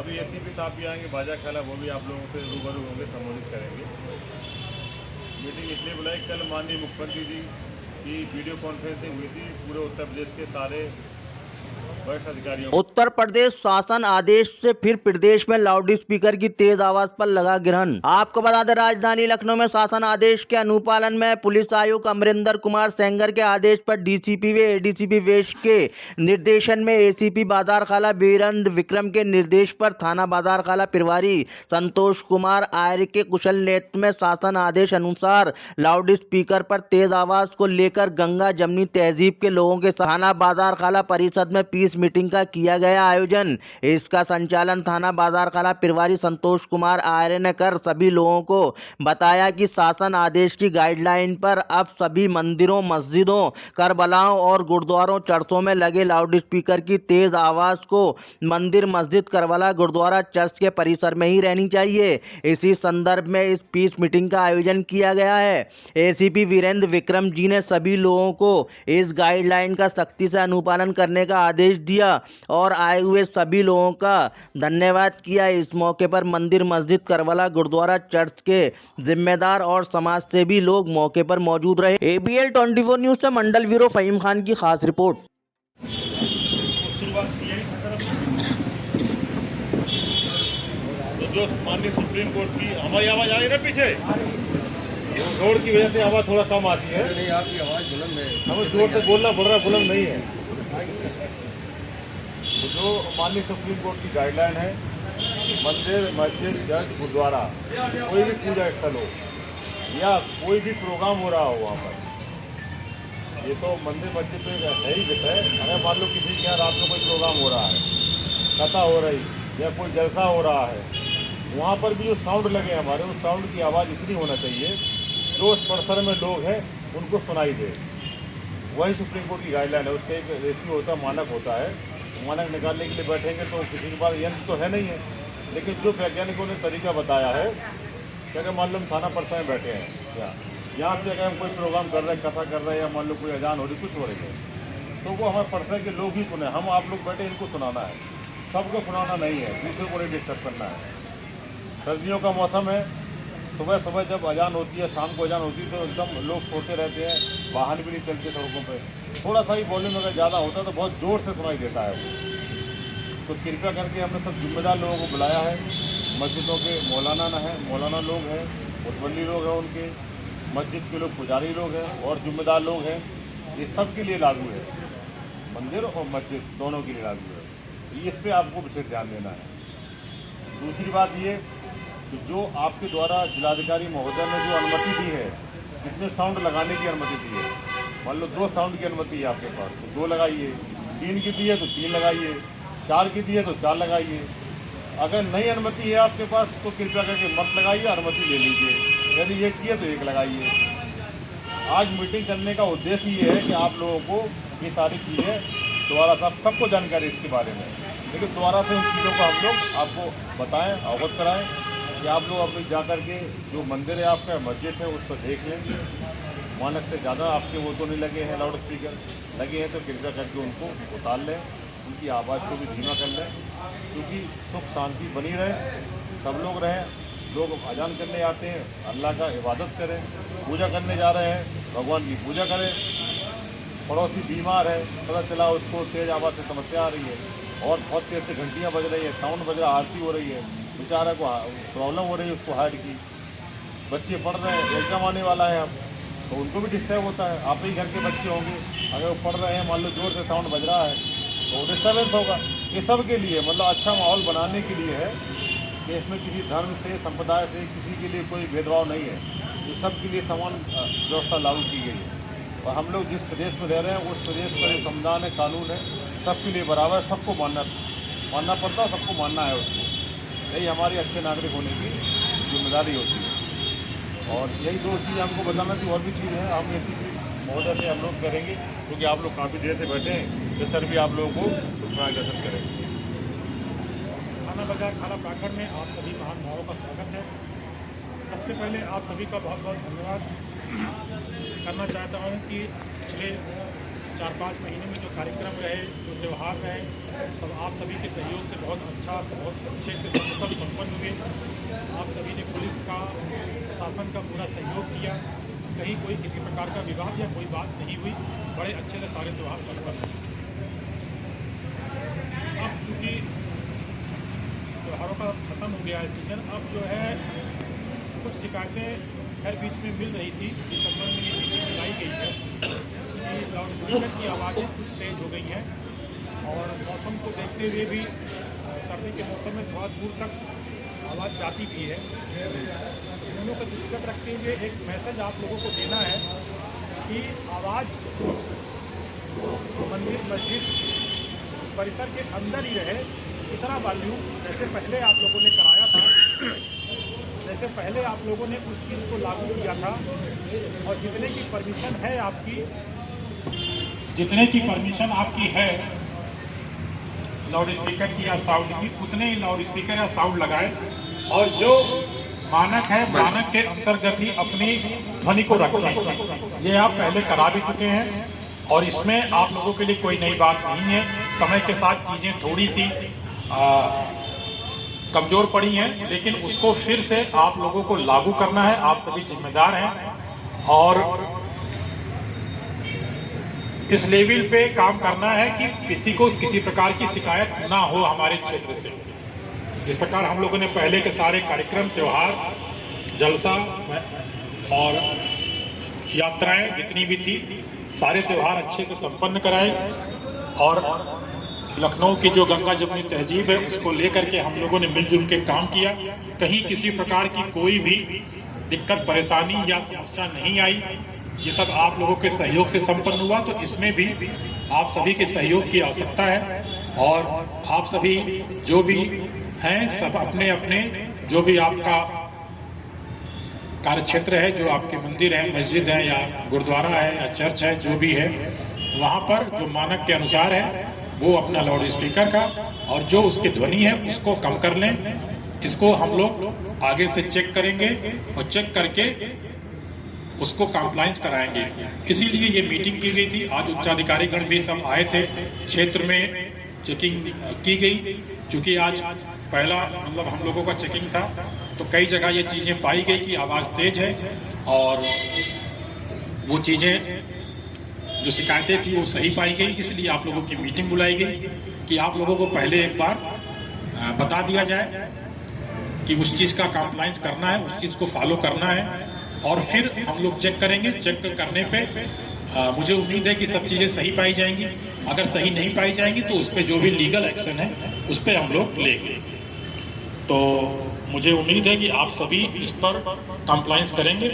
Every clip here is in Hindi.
अभी एसीपी साहब भी आएंगे, बाजा खाला, वो भी आप लोगों से रूबरू होंगे, संबोधित करेंगे। मीटिंग इसलिए बुलाई, कल माननीय मुख्यमंत्री जी की वीडियो कॉन्फ्रेंसिंग हुई थी पूरे उत्तर प्रदेश के सारे वरिष्ठ अधिकारियों। उत्तर प्रदेश शासन आदेश से फिर प्रदेश में लाउड स्पीकर की तेज आवाज पर लगा ग्रहण। आपको बता दें, राजधानी लखनऊ में शासन आदेश के अनुपालन में पुलिस आयुक्त अमरिंदर कुमार सेंगर के आदेश पर डीसीपी व एडीसीपी वेस्ट के निर्देशन में एसीपी बाजारखाला वीरेंद्र विक्रम के निर्देश पर थाना बाजारखाला प्रभारी संतोष कुमार आर्य के कुशल नेतृत्व में शासन आदेश अनुसार लाउड स्पीकर पर तेज आवाज को लेकर गंगा जमनी तहजीब के लोगों के थाना बाजारखाला परिषद में पीस मीटिंग का किया गया आयोजन। इसका संचालन थाना बाजारखाला प्रभारी संतोष कुमार आर्य ने कर सभी लोगों को बताया कि शासन आदेश की गाइडलाइन पर अब सभी मंदिरों, मस्जिदों, करबलाओं और गुरुद्वारों, चर्चों में लगे लाउड स्पीकर की तेज आवाज को मंदिर, मस्जिद, करबला, गुरुद्वारा, चर्च के परिसर में ही रहनी चाहिए। इसी संदर्भ में इस पीस मीटिंग का आयोजन किया गया है। एसीपी वीरेंद्र विक्रम जी ने सभी लोगों को इस गाइडलाइन का सख्ती से अनुपालन करने का आदेश दिया और आए हुए सभी लोगों का धन्यवाद किया। इस मौके पर मंदिर, मस्जिद, करबला, गुरुद्वारा, चर्च के जिम्मेदार और समाज सेवी लोग मौके पर मौजूद रहे। ABL 24 न्यूज से मंडल ब्यूरो फहीम खान की खास रिपोर्ट। तो जो माननीय सुप्रीम कोर्ट की हमारी आवाज आ रही है ना पीछे, रोड की वजह से आवाज थोड़ा कम आती है। नहीं, आपकी आवाज बुलंद है। हमें जोर से बोलना पड़ रहा, बुलंद नहीं है। तो जो माननीय सुप्रीम कोर्ट की गाइडलाइन है, मंदिर, मस्जिद, चर्च, गुरुद्वारा, कोई भी पूजा स्थल हो या कोई भी प्रोग्राम हो रहा हो वहाँ पर, ये तो मंदिर मस्जिद पे है ही विषय। अगर मान लो किसी के यहाँ रात में कोई प्रोग्राम हो रहा है, कथा हो रही या कोई जलसा हो रहा है, वहाँ पर भी जो साउंड लगे हमारे, उस साउंड की आवाज़ इतनी होना चाहिए जो उस परिसर में लोग हैं उनको सुनाई दे। वही सुप्रीम कोर्ट की गाइडलाइन है। उसका एक रेशियो होता है, मानक होता है। मानक निकालने के लिए बैठेंगे तो किसी के पास यंत्र तो है नहीं है, लेकिन जो वैज्ञानिकों ने तरीका बताया है कि अगर मान लो हम थाना परिसर में बैठे हैं, यहाँ से अगर हम कोई प्रोग्राम कर रहे हैं, कथा कर रहे हैं, या मान लो कोई अजान हो रही, कुछ हो रही है, तो वो हमारे परिसर के लोग ही सुने। हम आप लोग बैठे इनको सुनाना है, सबको सुनाना नहीं है, दूसरे को नहीं डिस्टर्ब करना है। सर्दियों का मौसम है, सुबह सुबह जब अजान होती है, शाम को अजान होती है, तो एकदम लोग सोते रहते हैं, वाहन भी नहीं चलते सड़कों पे। थोड़ा सा ही वॉल्यूम अगर ज़्यादा होता है तो बहुत ज़ोर से सुनाई देता है वो। तो कृपया करके हमने सब जिम्मेदार लोगों को बुलाया है। मस्जिदों के मौलाना लोग हैं, मुतवल्ली लोग हैं, उनके मस्जिद के लोग पुजारी लोग हैं और जिम्मेदार लोग हैं। ये सब के लिए लागू है, मंदिर और मस्जिद दोनों के लिए लागू है। इस पर आपको विशेष ध्यान देना है। दूसरी बात ये कि जो आपके द्वारा जिलाधिकारी महोदय ने जो अनुमति दी है, जितने साउंड लगाने की अनुमति दी है, मान लो 2 साउंड की अनुमति है आपके पास तो 2 लगाइए, 3 की दी है तो 3 लगाइए, 4 की दी है तो 4 लगाइए। अगर नई अनुमति है आपके पास तो कृपया करके मत लगाइए, अनुमति ले लीजिए। यदि ये किए तो 1 लगाइए। आज मीटिंग करने का उद्देश्य ये है कि आप लोगों को ये सारी चीज़ें दोबारा सबको जानकारी इसके बारे में, लेकिन दोबारा से उन चीज़ों को हम लोग आपको बताएं, अवगत कराएं कि आप लोग अपनी जा कर के जो मंदिर है आपका, मस्जिद है, उस पर देख लें। मानक से ज़्यादा आपके वो तो नहीं लगे हैं, लाउड स्पीकर लगे हैं तो कृपया करके उनको उतार लें, उनकी आवाज़ को भी धीमा कर लें, क्योंकि सुख शांति बनी रहे, सब लोग रहें। लोग अजान करने आते हैं, अल्लाह का इबादत करें, पूजा करने जा रहे हैं, भगवान की पूजा करें। पड़ोसी बीमार है, पता चला उसको तेज़ आवाज़ से समस्या आ रही है और बहुत तेज़ से घंटियाँ बज रही है, साउंड बज रहा, आरती हो रही है, बेचारा को प्रॉब्लम हो रही है उसको हार्ट की। बच्चे पढ़ रहे हैं, एग्जाम आने वाला है अब, तो उनको भी डिस्टर्ब होता है। आप ही घर के बच्चे होंगे, अगर वो पढ़ रहे हैं, मान लो जोर से साउंड बज रहा है तो डिस्टर्बेंस होगा। ये सब के लिए मतलब अच्छा माहौल बनाने के लिए है कि इसमें किसी धर्म से, संप्रदाय से किसी के लिए कोई भेदभाव नहीं है। ये सब के लिए समान व्यवस्था लागू की गई है। और हम लोग जिस प्रदेश में रह रहे हैं उस प्रदेश का जो संविधान है, कानून है, सबके लिए बराबर, सबको मानना पड़ता है, सबको मानना है उसको। यही हमारी अच्छे नागरिक होने की जिम्मेदारी होती है। और यही 2 चीज़ हमको बताना थी, और भी चीज़ है हम एसीपी महोदय से अनुरोध करेंगे, क्योंकि आप लोग काफ़ी देर से बैठे हैं, तो सर भी आप लोगों को मार्गदर्शन करेंगे। थाना बाजारखाला प्रांगण में आप सभी महानुभावों का स्वागत है। सबसे पहले आप सभी का बहुत बहुत धन्यवाद करना चाहता हूँ कि पिछले 4-5 महीने में जो कार्यक्रम रहे, जो त्यौहार रहे, सब आप सभी के सहयोग से बहुत अच्छा, बहुत अच्छे से सब संपन्न हुए। आप सभी ने पुलिस का, शासन का पूरा सहयोग किया। कहीं कोई किसी प्रकार का विवाद या कोई बात नहीं हुई। बड़े अच्छे से सारे त्यौहार संपन्न हुए। अब चूँकि त्योहारों का ख़त्म हो गया है सीजन, अब जो है कुछ शिकायतें हर बीच में मिल रही थी। दिसंबर में ये मीटिंग बुलाई गई है कि लाउडस्पीकर की आवाज़ें कुछ तेज़ हो गई हैं और मौसम को देखते हुए भी सर्दी के मौसम में थोड़ा दूर तक आवाज़ जाती भी है। दोनों का दृष्टिगत रखते हुए एक मैसेज आप लोगों को देना है कि आवाज़ मंदिर मस्जिद परिसर के अंदर ही रहे। इतना वॉल्यूम जैसे पहले आप लोगों ने कराया था, जैसे पहले आप लोगों ने उस चीज़ को लागू किया था, और जितने की परमिशन है आपकी है लाउड स्पीकर की या साउंड की, उतने ही लाउड स्पीकर या साउंड लगाए। और जो मानक है, मानक के अंतर्गत ही अपनी ध्वनि को रखें। ये आप पहले करा भी चुके हैं और इसमें आप लोगों के लिए कोई नई बात नहीं है। समय के साथ चीज़ें थोड़ी सी कमज़ोर पड़ी हैं, लेकिन उसको फिर से आप लोगों को लागू करना है। आप सभी जिम्मेदार हैं और इस लेवल पे काम करना है कि किसी को किसी प्रकार की शिकायत ना हो हमारे क्षेत्र से। जिस प्रकार हम लोगों ने पहले के सारे कार्यक्रम, त्यौहार, जलसा और यात्राएं जितनी भी थी, सारे त्यौहार अच्छे से संपन्न कराए। और लखनऊ की जो गंगा जमुनी तहजीब है, उसको लेकर के हम लोगों ने मिलजुल के काम किया। कहीं किसी प्रकार की कोई भी दिक्कत, परेशानी या समस्या नहीं आई। ये सब आप लोगों के सहयोग से संपन्न हुआ। तो इसमें भी आप सभी के सहयोग की आवश्यकता है और आप सभी जो भी हैं, सब अपने अपने जो भी आपका कार्यक्षेत्र है, जो आपके मंदिर है, मस्जिद है या गुरुद्वारा है या चर्च है, जो भी है, वहाँ पर जो मानक के अनुसार है वो अपना लाउड स्पीकर का और जो उसकी ध्वनि है उसको कम कर लें। इसको हम लोग आगे से चेक करेंगे और चेक करके उसको कंप्लायंस कराएंगे। इसीलिए ये मीटिंग की गई थी। आज उच्चाधिकारीगण भी सब आए थे, क्षेत्र में चेकिंग की गई। चूँकि आज पहला मतलब हम लोगों का चेकिंग था, तो कई जगह ये चीज़ें पाई गई कि आवाज़ तेज है और वो चीज़ें जो शिकायतें थी वो सही पाई गई। इसलिए आप लोगों की मीटिंग बुलाई गई कि आप लोगों को पहले एक बार बता दिया जाए कि उस चीज़ का कंप्लायंस करना है, उस चीज़ को फॉलो करना है और फिर हम लोग चेक करेंगे। चेक करने पे मुझे उम्मीद है कि सब चीज़ें सही पाई जाएंगी। अगर सही नहीं पाई जाएंगी तो उस पर जो भी लीगल एक्शन है उस पर हम लोग लेंगे। तो मुझे उम्मीद है कि आप सभी इस पर कंप्लायंस करेंगे।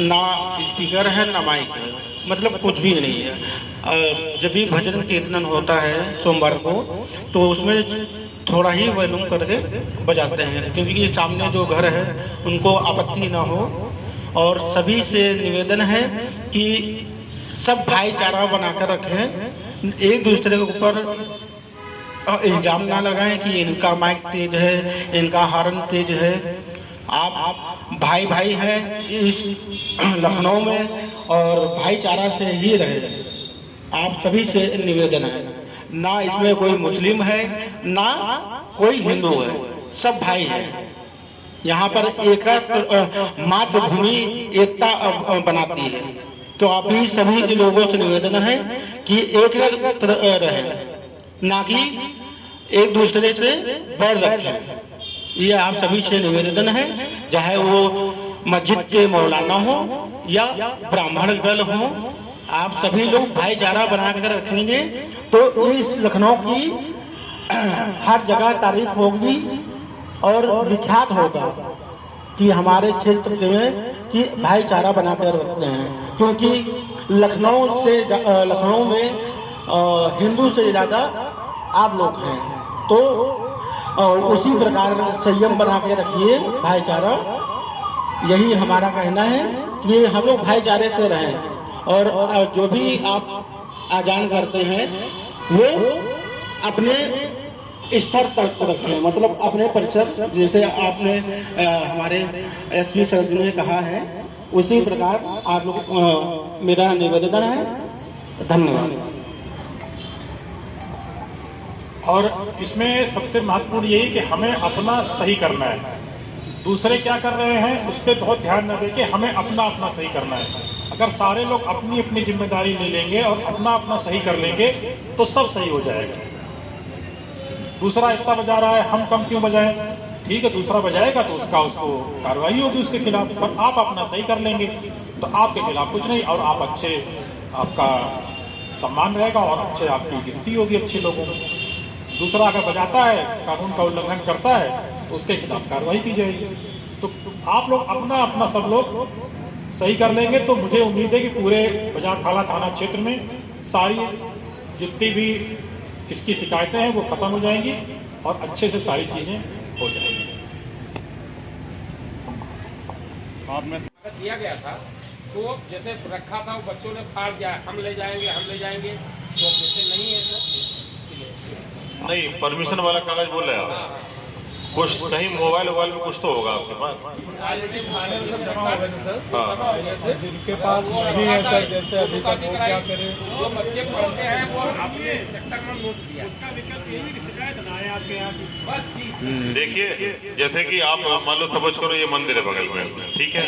ना स्पीकर है ना माइक है, मतलब कुछ भी नहीं है। जब भी भजन कीर्तन होता है सोमवार को, तो उसमें थोड़ा ही वॉल्यूम करके बजाते हैं, क्योंकि ये सामने जो घर है उनको आपत्ति ना हो। और सभी से निवेदन है कि सब भाईचारा बनाकर रखें, एक दूसरे के ऊपर इल्ज़ाम ना लगाएं कि इनका माइक तेज है, इनका हॉर्न तेज है। आप भाई भाई हैं इस लखनऊ में और भाईचारा से ही रहे। आप सभी से निवेदन है, ना इसमें कोई मुस्लिम है ना कोई हिंदू है, सब भाई है। यहाँ पर मातृभूमि एकता बनाती है। तो आप भी सभी लोगों से निवेदन है कि एक रहे, ना कि एक दूसरे से बैर रखें। ये आप सभी से निवेदन है, चाहे वो मस्जिद के मौलाना हो या ब्राह्मण दल हो, आप सभी लोग भाईचारा बनाकर रखेंगे तो इस लखनऊ की हर जगह तारीफ होगी और विख्यात होगा कि हमारे क्षेत्र में कि भाईचारा बनाकर रखते हैं। क्योंकि लखनऊ में हिंदू से ज़्यादा आप लोग हैं, तो उसी प्रकार संयम बना के रखिए, भाईचारा। यही हमारा कहना है कि हम लोग भाईचारे से रहें और जो भी आप आजान करते हैं वो अपने स्तर तक रखें, मतलब अपने परिसर, जैसे आपने हमारे एसपी सर जी ने कहा है, उसी प्रकार आप लोग मेरा निवेदन है धन्यवाद। और इसमें सबसे महत्वपूर्ण यही कि हमें अपना सही करना है, दूसरे क्या कर रहे हैं उस पर बहुत ध्यान न देके हमें अपना अपना सही करना है। अगर सारे लोग अपनी अपनी जिम्मेदारी ले लेंगे और अपना अपना सही कर लेंगे तो सब सही हो जाएगा। दूसरा इतना बजा रहा है, हम कम क्यों बजाएं? ठीक है, दूसरा बजाएगा तो उसको कार्रवाई होगी उसके खिलाफ, पर आप अपना सही कर लेंगे तो आपके खिलाफ कुछ नहीं, और आप अच्छे, आपका सम्मान रहेगा और अच्छे आपकी गिनती होगी अच्छे लोगों में। दूसरा अगर बजाता है, कानून का उल्लंघन करता है तो उसके खिलाफ कार्रवाई की जाएगी। तो आप लोग अपना अपना सब लोग सही कर लेंगे तो मुझे उम्मीद है कि पूरे बाजार थाना थाना क्षेत्र में सारी जितनी भी इसकी शिकायतें हैं वो खत्म हो जाएंगी और अच्छे से सारी चीज़ें हो जाएंगी। आप में दिया गया था तो जैसे रखा था वो बच्चों ने फाड़ दिया, हम ले जाएंगे तो जैसे नहीं है तो उसके लिए नहीं, परमिशन वाला कागज बोल रहे हैं कुछ कहीं मोबाइल में कुछ तो होगा आपके पास। जिनके पास नहीं है सर, जैसे अभी तक वो क्या करें? जो बच्चे पढ़ते हैं वो अपने चक्कर में नोट दिया। उसका विकल्प यही कि शिकायत ना आए आपके यहाँ की। बस देखिए, जैसे कि आप मान लो समझ करो ये मंदिर है बगल में, ठीक है,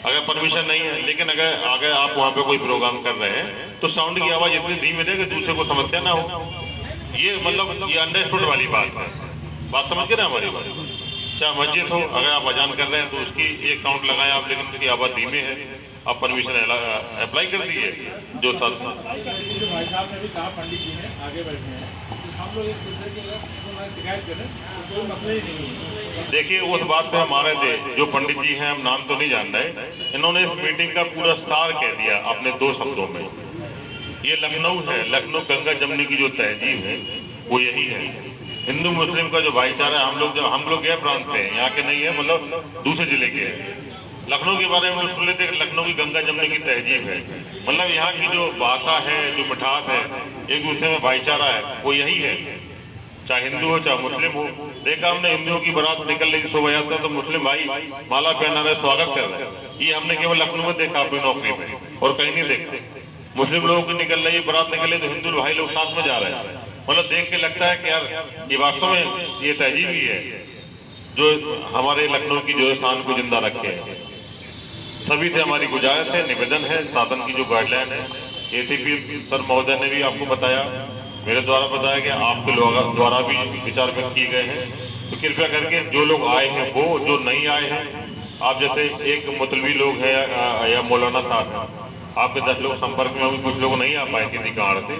अगर परमिशन नहीं है, लेकिन अगर आप वहाँ पे कोई प्रोग्राम कर रहे हैं तो साउंड की आवाज इतनी धीमी रहे कि दूसरे को समस्या ना हो। ये मतलब ये अंडरस्टूड वाली बात समझ के ना हमारी बात। चाहे मस्जिद हो, अगर आप अजान कर रहे हैं तो उसकी एक साउंड लगाएं आप, लेकिन उसकी आवाज धीमी है, आप परमिशन अप्लाई कर दीजिए। जो भाई साहब ने भी कहा, पंडित जी ने आगे बैठे हैं, हम लोग एक दूसरे की शिकायत करें तो कोई मसला ही नहीं है। देखिए, उस बात पे हम आ रहे थे, जो पंडित जी हैं, हम नाम तो नहीं जान रहे, इन्होंने इस मीटिंग का पूरा सार कह दिया अपने 2 शब्दों में। ये लखनऊ है, लखनऊ गंगा जमुनी की जो तहजीब है वो यही है। हिंदू मुस्लिम का जो भाईचारा, हम लोग गए प्रांत से, यहाँ के नहीं है, मतलब दूसरे जिले के हैं। लखनऊ के बारे में सुन लेते, लखनऊ की गंगा जमुनी की तहजीब है, मतलब यहाँ की जो भाषा है, जो मिठास है, एक दूसरे में भाईचारा है, वो यही है। चाहे हिंदू हो चाहे मुस्लिम हो। देखा हमने हिंदुओं की बारात निकल रही शोभा यात्रा तो मुस्लिम भाई माला पहना रहे, स्वागत कर रहे हैं। ये हमने केवल लखनऊ में देखा अपनी नौकरी में, और कहीं नहीं देखते। मुस्लिम लोगों की निकल रही बारात निकल रही तो हिंदू भाई लोग साथ में जा रहे हैं। मतलब देख के लगता है कि यार ये वास्तव में ये तहजीब ही है जो हमारे लखनऊ की जो शान को जिंदा रखे। सभी से हमारी गुजारिश है, निवेदन है, शासन की जो गाइडलाइन है, एसीपी सर महोदय ने भी आपको बताया, मेरे द्वारा बताया कि आपके लोगों द्वारा भी विचार व्यक्त किए गए हैं। तो कृपया करके जो लोग आए हैं वो, जो नहीं आए हैं, आप जैसे एक मुतलवी लोग हैं या मौलाना साहब हैं, आपके 10 लोग संपर्क में, अभी कुछ लोग नहीं आ पाए किसी कारण से,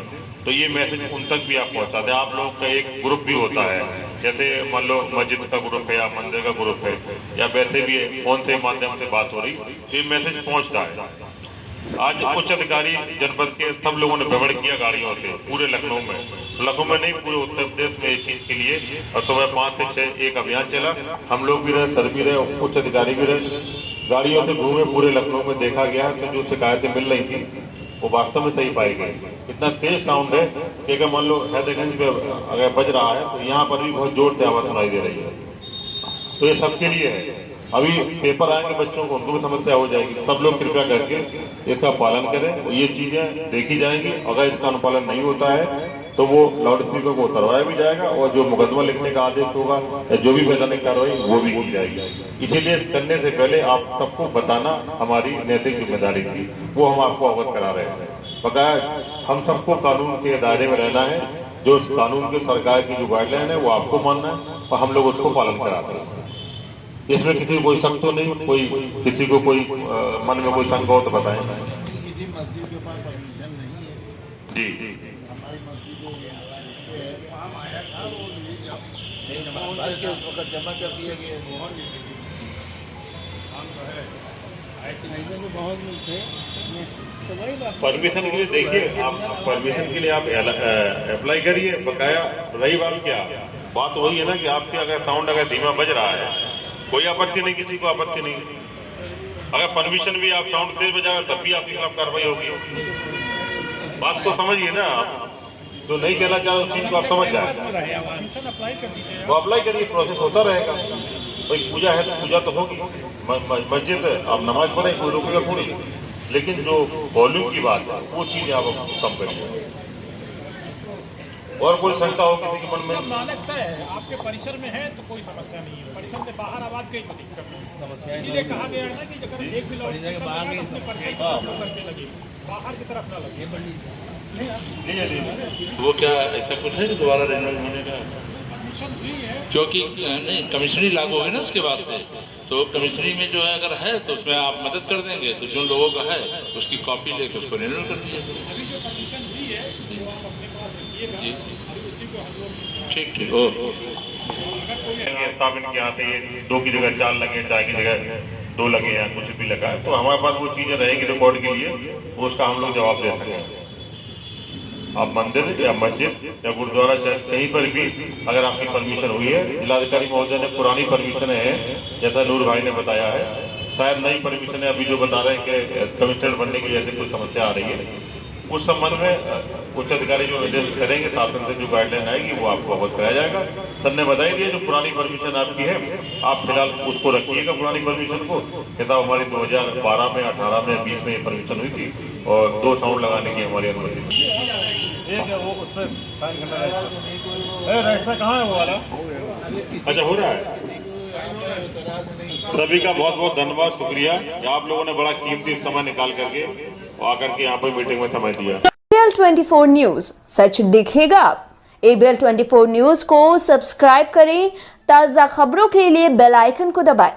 तो ये मैसेज उन तक भी आप पहुंचा दें। आप लोगों का एक ग्रुप भी होता है, जैसे मान लो मस्जिद का ग्रुप है या मंदिर का ग्रुप है, या वैसे भी फोन से माध्यम से बात हो रही, तो ये मैसेज पहुंचता है। आज उच्च अधिकारी जनपद के सब लोगों ने भ्रमण किया गाड़ियों से पूरे लखनऊ में, लखनऊ में नहीं पूरे उत्तर प्रदेश में इस चीज के लिए, और सुबह 5 से 6 एक अभियान चला। हम लोग भी रहे, सर भी रहे, उच्च अधिकारी भी रहे, गाड़ियों से घूमे पूरे लखनऊ में, देखा गया तो जो शिकायतें मिल रही थी वो वास्तव में सही पाई गई। इतना तेज साउंड है कि अगर मान लो हैदरगंज पे अगर बज रहा है तो यहाँ पर भी बहुत जोर से आवाज सुनाई दे रही है। तो ये सबके लिए है। अभी पेपर आएंगे बच्चों को, उनको भी समस्या हो जाएगी। सब लोग कृपया करके इसका पालन करें, ये चीजें देखी जाएंगी। अगर इसका अनुपालन नहीं होता है तो वो लाउड स्पीकर को उतरवाया भी जाएगा, और जो मुकदमा लिखने का आदेश होगा या जो भी वैधानिक कार्रवाई वो भी की जाएगी। इसीलिए करने से पहले आप सबको बताना हमारी नैतिक जिम्मेदारी थी, वो हम आपको अवगत करा रहे हैं। बकाया हम सबको कानून के दायरे में रहना है, जो उस कानून के सरकार की जो गाइडलाइन है वो आपको मानना है, और हम लोग उसको पालन कराते हैं। इसमें किसी को कोई शक तो नहीं, कोई किसी को कोई मन में कोई शंका हो तो बताएं। किसी मस्जिद के पास परमिशन नहीं है जी हमारी मस्जिद वक्त जमा कर दिया गया। बहुत मिलते तो वही बात। परमिशन के लिए देखिए, आप परमिशन के लिए आप अप्लाई करिए। बकाया रही बात क्या, बात वही है ना कि आपके अगर साउंड अगर धीमा बज रहा है, कोई आपत्ति नहीं, किसी को आपत्ति नहीं। अगर परमिशन भी आप साउंड तेज बजा रहे तब भी आपके खिलाफ कार्रवाई होगी। बात को समझिए ना आप, तो नहीं कहना चाह रहे उस चीज को आप समझ जाए, वो अप्लाई करिए, प्रोसेस होता रहेगा। भाई पूजा है तो पूजा तो होगी, मस्जिद है, आप नमाज पढ़े, कोई रोकेगा थोड़ी। लेकिन जो वॉल्यूम की बात है वो चीज़ आप कम करिए। और कोई शंका हो किसी के मन में? मानक तय है, आपके परिसर में है तो कोई समस्या नहीं है, परिसर से बाहर आवाज की तो दिक्कत नहीं। इसीलिए कहा गया है ना कि अगर एक भी लोग अपने परिसर करके लगे, बाहर की तरफ ना लगे। वो क्या ऐसा कुछ है कि दोबारा रेन्यूअल होने का? परमिशन हुई है, क्योंकि नहीं कमिश्नरी लागू होगी ना उसके बाद से, तो कमिश्नरी में जो है अगर है तो उसमें आप मदद कर देंगे, तो जो लोगों का है उसकी कॉपी लेकर उसको रिन्यूअल कर दीजिए। अभी जो परमिशन हुई है वो आप अपने पास रखिएगा, जी अभी उसी को हम लोग ठीक ठीक ओ साहब इनके यहाँ से ये 2 की जगह 4 लगे, 4 की जगह 2 लगे या कुछ भी लगा, तो हमारे पास वो चीजें रहेंगी रिकॉर्ड के लिए, वो उसका हम लोग जवाब दे सकें। आप मंदिर या मस्जिद या गुरुद्वारा चर्च कहीं पर भी अगर आपकी परमिशन हुई है, जिलाधिकारी महोदय ने पुरानी परमिशन है जैसा नूर भाई ने बताया है, शायद नई परमिशन है अभी जो बता रहे हैं कि कमिश्नर बनने की जैसे कोई समस्या आ रही है, उस संबंध में उच्च अधिकारी जो निर्देश करेंगे, शासन से जो गाइडलाइन आएगी वो आपको अवगत कराया जाएगा। सर ने बताई दिया जो पुरानी परमिशन आपकी है, आप फिलहाल उसको रखिएगा पुरानी परमिशन को। जैसा हमारी 2012 में 18 में 20 में ये परमिशन हुई थी और 2 साउंड लगाने की हमारी अनुमति थी। एक है वो उस पर साइन करना है, रजिस्टर कहाँ है वो वाला? अच्छा हो रहा है। सभी का बहुत बहुत धन्यवाद, शुक्रिया। आप लोगों ने बड़ा कीमती समय निकाल करके आकर के यहाँ पर मीटिंग में समय दिया। ABL 24 न्यूज, सच दिखेगा। ABL 24 न्यूज को सब्सक्राइब करें, ताज़ा खबरों के लिए बेल आइकन को दबाएं।